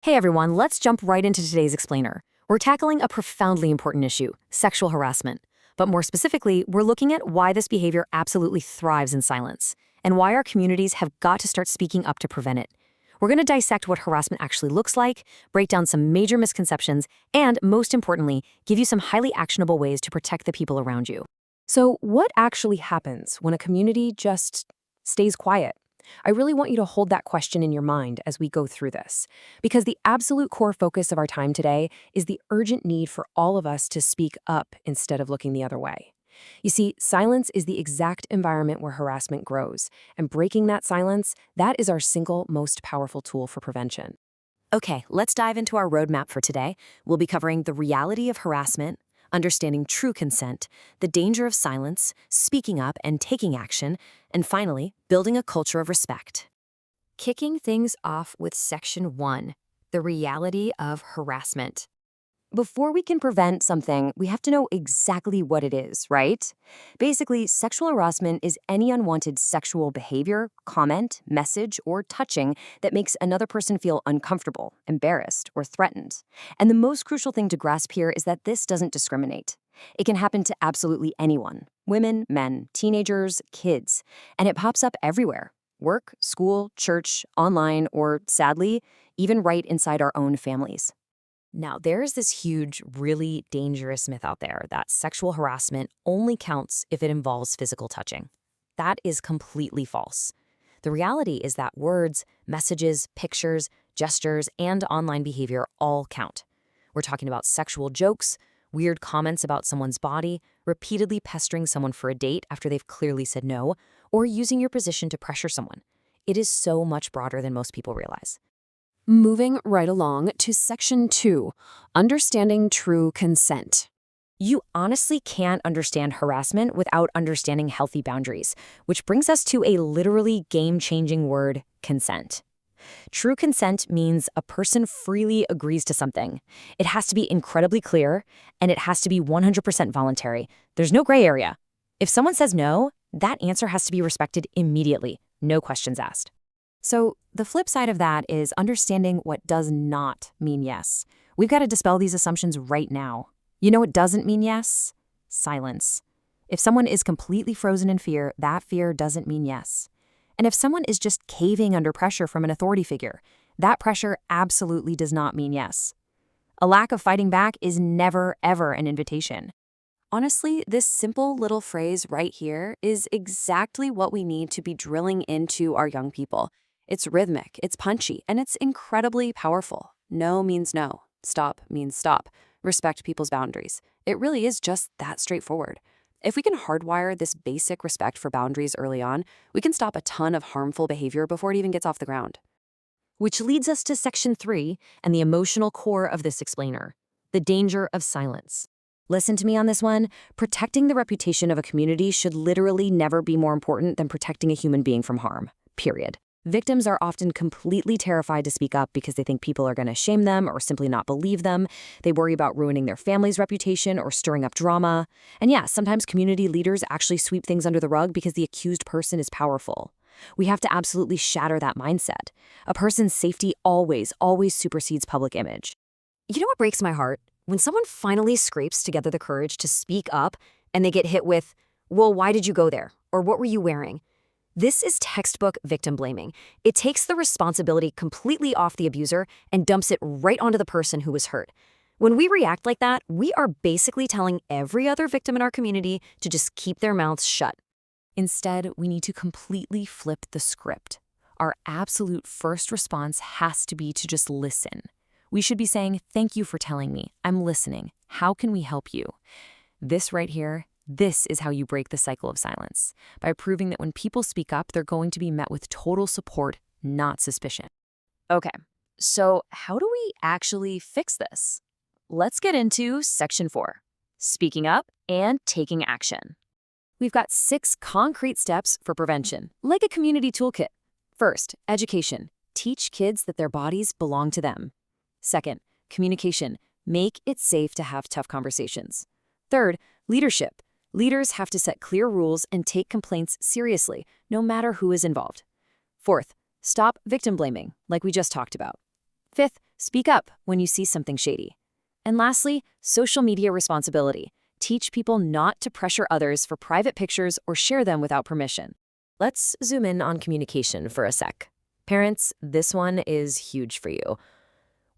Hey everyone, let's jump right into today's explainer. We're tackling a profoundly important issue, sexual harassment. But more specifically, we're looking at why this behavior absolutely thrives in silence, and why our communities have got to start speaking up to prevent it. We're going to dissect what harassment actually looks like, break down some major misconceptions, and most importantly, give you some highly actionable ways to protect the people around you. So, what actually happens when a community just stays quiet? I really want you to hold that question in your mind as we go through this, because the absolute core focus of our time today is the urgent need for all of us to speak up instead of looking the other way. You see, silence is the exact environment where harassment grows, and breaking that silence, that is our single most powerful tool for prevention. Okay, let's dive into our roadmap for today. We'll be covering the reality of harassment, understanding true consent, the danger of silence, speaking up and taking action, and finally, building a culture of respect. Kicking things off with Section 1, the reality of harassment. Before we can prevent something, we have to know exactly what it is, right? Basically, sexual harassment is any unwanted sexual behavior, comment, message, or touching that makes another person feel uncomfortable, embarrassed, or threatened. And the most crucial thing to grasp here is that this doesn't discriminate. It can happen to absolutely anyone: women, men, teenagers, kids. And it pops up everywhere: work, school, church, online, or sadly, even right inside our own families. Now, there's this huge, really dangerous myth out there that sexual harassment only counts if it involves physical touching. That is completely false. The reality is that words, messages, pictures, gestures, and online behavior all count. We're talking about sexual jokes, weird comments about someone's body, repeatedly pestering someone for a date after they've clearly said no, or using your position to pressure someone. It is so much broader than most people realize. Moving right along to Section 2, Understanding True Consent. You honestly can't understand harassment without understanding healthy boundaries, which brings us to a literally game-changing word: consent. True consent means a person freely agrees to something. It has to be incredibly clear, and it has to be 100% voluntary. There's no gray area. If someone says no, that answer has to be respected immediately, no questions asked. So the flip side of that is understanding what does not mean yes. We've got to dispel these assumptions right now. You know what doesn't mean yes? Silence. If someone is completely frozen in fear, that fear doesn't mean yes. And if someone is just caving under pressure from an authority figure, that pressure absolutely does not mean yes. A lack of fighting back is never, ever an invitation. Honestly, this simple little phrase right here is exactly what we need to be drilling into our young people. It's rhythmic, it's punchy, and it's incredibly powerful. No means no. Stop means stop. Respect people's boundaries. It really is just that straightforward. If we can hardwire this basic respect for boundaries early on, we can stop a ton of harmful behavior before it even gets off the ground. Which leads us to Section 3 and the emotional core of this explainer: the danger of silence. Listen to me on this one. Protecting the reputation of a community should literally never be more important than protecting a human being from harm, period. Victims are often completely terrified to speak up because they think people are going to shame them or simply not believe them. They worry about ruining their family's reputation or stirring up drama. And yeah, sometimes community leaders actually sweep things under the rug because the accused person is powerful. We have to absolutely shatter that mindset. A person's safety always, always supersedes public image. You know what breaks my heart? When someone finally scrapes together the courage to speak up and they get hit with, "Well, why did you go there?" or "What were you wearing?" This is textbook victim blaming. It takes the responsibility completely off the abuser and dumps it right onto the person who was hurt. When we react like that, we are basically telling every other victim in our community to just keep their mouths shut. Instead, we need to completely flip the script. Our absolute first response has to be to just listen. We should be saying, "Thank you for telling me. I'm listening. How can we help you?" This right here, this is how you break the cycle of silence, by proving that when people speak up, they're going to be met with total support, not suspicion. Okay, so how do we actually fix this? Let's get into Section 4, speaking up and taking action. We've got 6 concrete steps for prevention, like a community toolkit. First, education. Teach kids that their bodies belong to them. Second, communication. Make it safe to have tough conversations. Third, leadership. Leaders have to set clear rules and take complaints seriously, no matter who is involved. Fourth, stop victim blaming, like we just talked about. Fifth, Speak up when you see something shady. And lastly, social media responsibility. Teach people not to pressure others for private pictures or share them without permission. Let's zoom in on communication for a sec. Parents, this one is huge for you.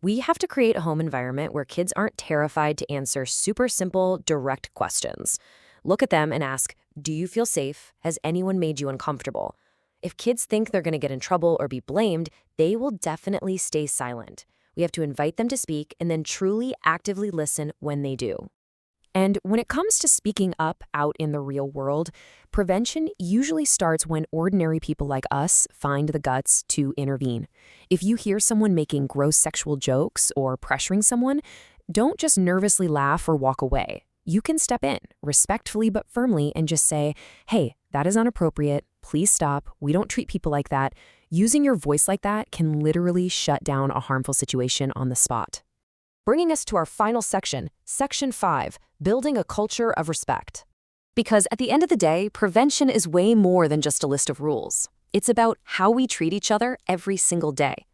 We have to create a home environment where kids aren't terrified to answer super simple, direct questions. Look at them and ask, do you feel safe? Has anyone made you uncomfortable? If kids think they're going to get in trouble or be blamed, they will definitely stay silent. We have to invite them to speak and then truly actively listen when they do. And when it comes to speaking up out in the real world, prevention usually starts when ordinary people like us find the guts to intervene. If you hear someone making gross sexual jokes or pressuring someone, don't just nervously laugh or walk away. You can step in, respectfully but firmly, and just say, hey, that is inappropriate. Please stop. We don't treat people like that. Using your voice like that can literally shut down a harmful situation on the spot. Bringing us to our final section, Section 5, Building a Culture of Respect. Because at the end of the day, prevention is way more than just a list of rules. It's about how we treat each other every single day.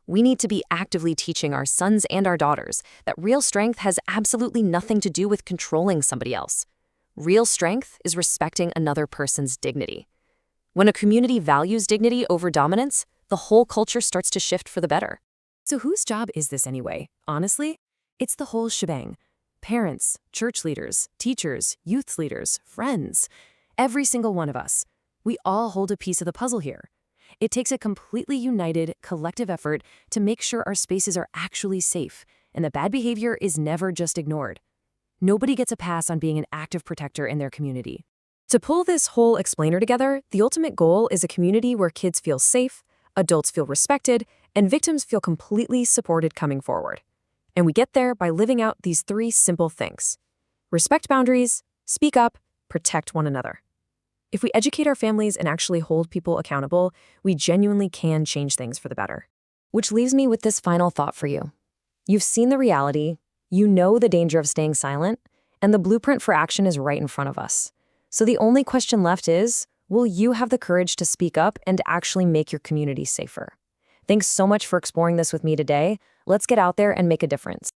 We need to be actively teaching our sons and our daughters that real strength has absolutely nothing to do with controlling somebody else. Real strength is respecting another person's dignity. When a community values dignity over dominance, the whole culture starts to shift for the better. So whose job is this anyway? Honestly, it's the whole shebang. Parents, church leaders, teachers, youth leaders, friends, every single one of us. We all hold a piece of the puzzle here. It takes a completely united, collective effort to make sure our spaces are actually safe and that bad behavior is never just ignored. Nobody gets a pass on being an active protector in their community. To pull this whole explainer together, the ultimate goal is a community where kids feel safe, adults feel respected, and victims feel completely supported coming forward. And we get there by living out these 3 simple things. Respect boundaries, speak up, protect one another. If we educate our families and actually hold people accountable, we genuinely can change things for the better. Which leaves me with this final thought for you. You've seen the reality, you know the danger of staying silent, and the blueprint for action is right in front of us. So the only question left is, will you have the courage to speak up and actually make your community safer? Thanks so much for exploring this with me today. Let's get out there and make a difference.